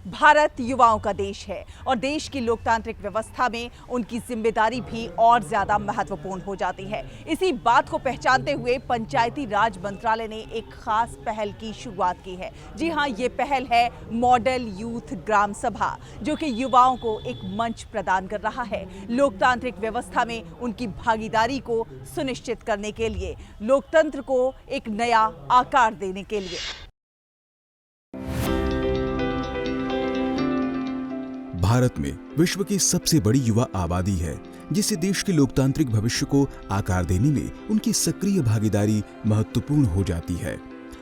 भारत युवाओं का देश है और देश की लोकतांत्रिक व्यवस्था में उनकी जिम्मेदारी भी और ज्यादा महत्वपूर्ण हो जाती है। इसी बात को पहचानते हुए पंचायती राज मंत्रालय ने एक खास पहल की शुरुआत की है। जी हां, ये पहल है मॉडल यूथ ग्राम सभा, जो कि युवाओं को एक मंच प्रदान कर रहा है लोकतांत्रिक व्यवस्था में उनकी भागीदारी को सुनिश्चित करने के लिए, लोकतंत्र को एक नया आकार देने के लिए। भारत में विश्व की सबसे बड़ी युवा आबादी है, जिससे देश के लोकतांत्रिक भविष्य को आकार देने में उनकी सक्रिय भागीदारी महत्वपूर्ण हो जाती है।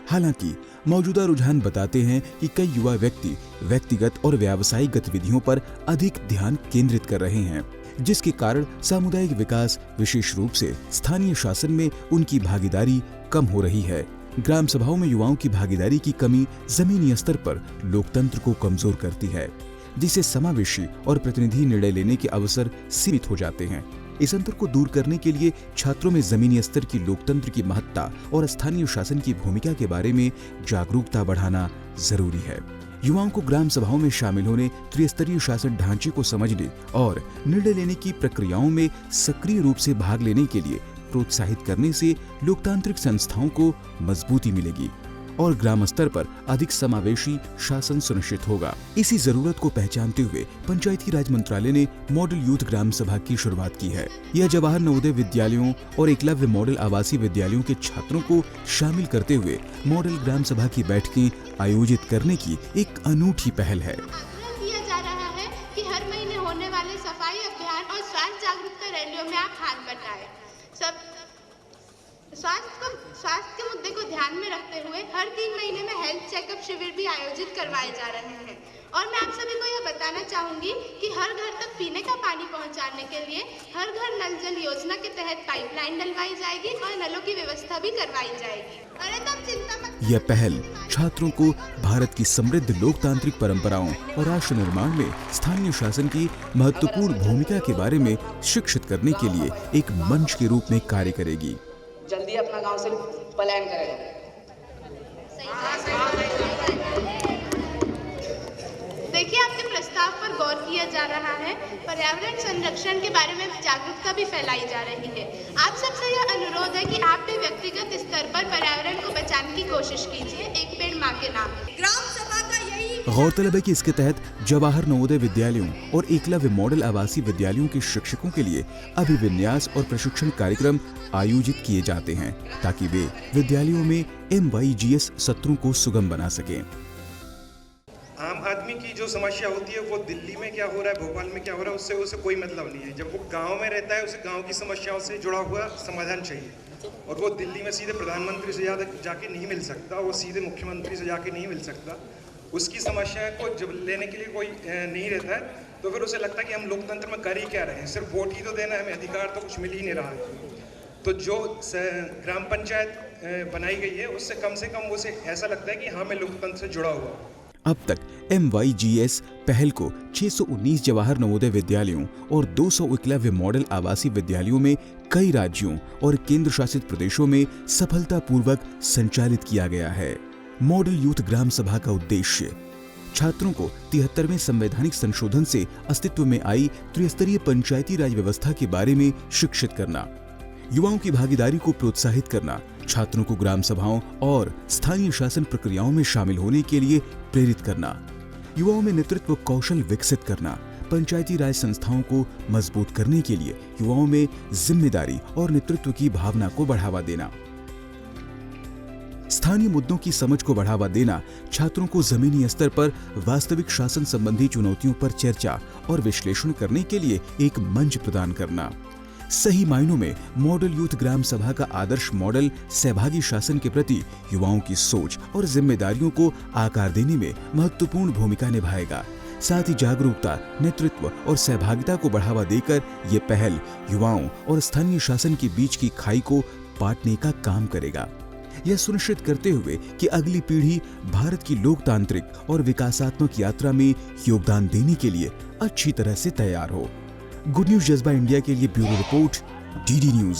हालांकि मौजूदा रुझान बताते हैं कि कई युवा व्यक्ति व्यक्तिगत और व्यावसायिक गतिविधियों पर अधिक ध्यान केंद्रित कर रहे हैं, जिसके कारण सामुदायिक विकास, विशेष रूप से स्थानीय शासन में उनकी भागीदारी कम हो रही है। ग्राम सभाओं में युवाओं की भागीदारी की कमी जमीनी स्तर पर लोकतंत्र को कमजोर करती है, जिससे समावेशी और प्रतिनिधि निर्णय लेने के अवसर सीमित हो जाते हैं। इस अंतर को दूर करने के लिए छात्रों में जमीनी स्तर की लोकतंत्र की महत्ता और स्थानीय शासन की भूमिका के बारे में जागरूकता बढ़ाना जरूरी है। युवाओं को ग्राम सभाओं में शामिल होने, त्रिस्तरीय शासन ढांचे को समझने और निर्णय लेने की प्रक्रियाओं में सक्रिय रूप से भाग लेने के लिए प्रोत्साहित करने से लोकतांत्रिक संस्थाओं को मजबूती मिलेगी और ग्राम स्तर पर अधिक समावेशी शासन सुनिश्चित होगा। इसी जरूरत को पहचानते हुए पंचायती राज मंत्रालय ने मॉडल यूथ ग्राम सभा की शुरुआत की है। यह जवाहर नवोदय विद्यालयों और एकलव्य मॉडल आवासीय विद्यालयों के छात्रों को शामिल करते हुए मॉडल ग्राम सभा की बैठकें आयोजित करने की एक अनूठी पहल है। किया जा रहा है कि हर महीने होने वाले सफाई अभियान और स्वास्थ्य जागरूकता रैलियों में आप हाथ बटाएं। सब स्वास्थ्य के मुद्दे को ध्यान में रखते हुए हर 3 महीने में हेल्थ चेकअप शिविर भी आयोजित करवाए जा रहे हैं। और मैं आप सभी को यह बताना चाहूंगी कि हर घर तक पीने का पानी पहुंचाने के लिए हर घर नल जल योजना के तहत पाइपलाइन डलवाई जाएगी और नलों की व्यवस्था भी करवाई जाएगी। अरे तब चिंता मत। यह पहल छात्रों को भारत की समृद्ध लोकतांत्रिक परंपराओं और राष्ट्र निर्माण में स्थानीय शासन की महत्वपूर्ण भूमिका के बारे में शिक्षित करने के लिए एक मंच के रूप में कार्य करेगी। जल्दी अपना गांव से पलायन करेगा। देखिए, आपके प्रस्ताव पर गौर किया जा रहा है। पर्यावरण संरक्षण के बारे में जागरूकता भी फैलाई जा रही है। आप सबसे यह अनुरोध है कि आप भी व्यक्तिगत स्तर पर पर्यावरण को बचाने की कोशिश कीजिए। एक पेड़ मां के नाम। ग्राम सभा का यही गौरतलब है कि इसके तहत जवाहर नवोदय विद्यालयों और एकलव्य मॉडल आवासीय विद्यालयों के शिक्षकों के लिए अभिविन्यास और प्रशिक्षण कार्यक्रम आयोजित किए जाते हैं, ताकि वे विद्यालयों में MYGS सत्रों को सुगम बना सकें। आम आदमी की जो समस्या होती है वो दिल्ली में क्या हो रहा है, भोपाल में क्या हो रहा है, उससे उसे कोई मतलब नहीं है। जब वो गांव में रहता है, उसे गांव की समस्याओं से जुड़ा हुआ समाधान चाहिए। और वो दिल्ली में सीधे प्रधानमंत्री से जाके नहीं मिल सकता, वो सीधे मुख्यमंत्री से जाके नहीं मिल सकता। उसकी समस्या को जब लेने के लिए कोई नहीं रहता है, तो फिर उसे लगता है कि हम लोकतंत्र में कर ही क्या रहे हैं, सिर्फ वोट ही तो देना है, हमें अधिकार तो कुछ मिल ही नहीं रहा है। तो जो ग्राम पंचायत बनाई गई है, उससे कम उसे ऐसा लगता है कि हाँ, मैं लोकतंत्र से जुड़ा हुआ। अब तक MYGS पहल को 619 जवाहर नवोदय विद्यालयों और 200 एकलव्य मॉडल आवासीय विद्यालयों में कई राज्यों और केंद्र शासित प्रदेशों में सफलतापूर्वक संचालित किया गया है। मॉडल यूथ ग्राम सभा का उद्देश्य छात्रों को 73वें संवैधानिक संशोधन से अस्तित्व में आई त्रिस्तरीय पंचायती राज व्यवस्था के बारे में शिक्षित करना, युवाओं की भागीदारी को प्रोत्साहित करना, छात्रों को ग्राम सभाओं और स्थानीय शासन प्रक्रियाओं में शामिल होने के लिए प्रेरित करना, युवाओं में नेतृत्व कौशल विकसित करना, पंचायती राज संस्थाओं को मजबूत करने के लिए युवाओं में जिम्मेदारी और नेतृत्व की भावना को बढ़ावा देना, स्थानीय मुद्दों की समझ को बढ़ावा देना, छात्रों को जमीनी स्तर पर वास्तविक शासन संबंधी चुनौतियों पर चर्चा और विश्लेषण करने के लिए एक मंच प्रदान करना। सही मायनों में मॉडल यूथ ग्राम सभा का आदर्श मॉडल सहभागी शासन के प्रति युवाओं की सोच और जिम्मेदारियों को आकार देने में महत्वपूर्ण भूमिका निभाएगा। साथ ही जागरूकता, नेतृत्व और सहभागिता को बढ़ावा देकर ये पहल युवाओं और स्थानीय शासन के बीच की खाई को पाटने का काम करेगा। यह सुनिश्चित करते हुए कि अगली पीढ़ी भारत की लोकतांत्रिक और विकासात्मक यात्रा में योगदान देने के लिए अच्छी तरह से तैयार हो। गुड न्यूज जज्बा इंडिया के लिए ब्यूरो रिपोर्ट, DD न्यूज।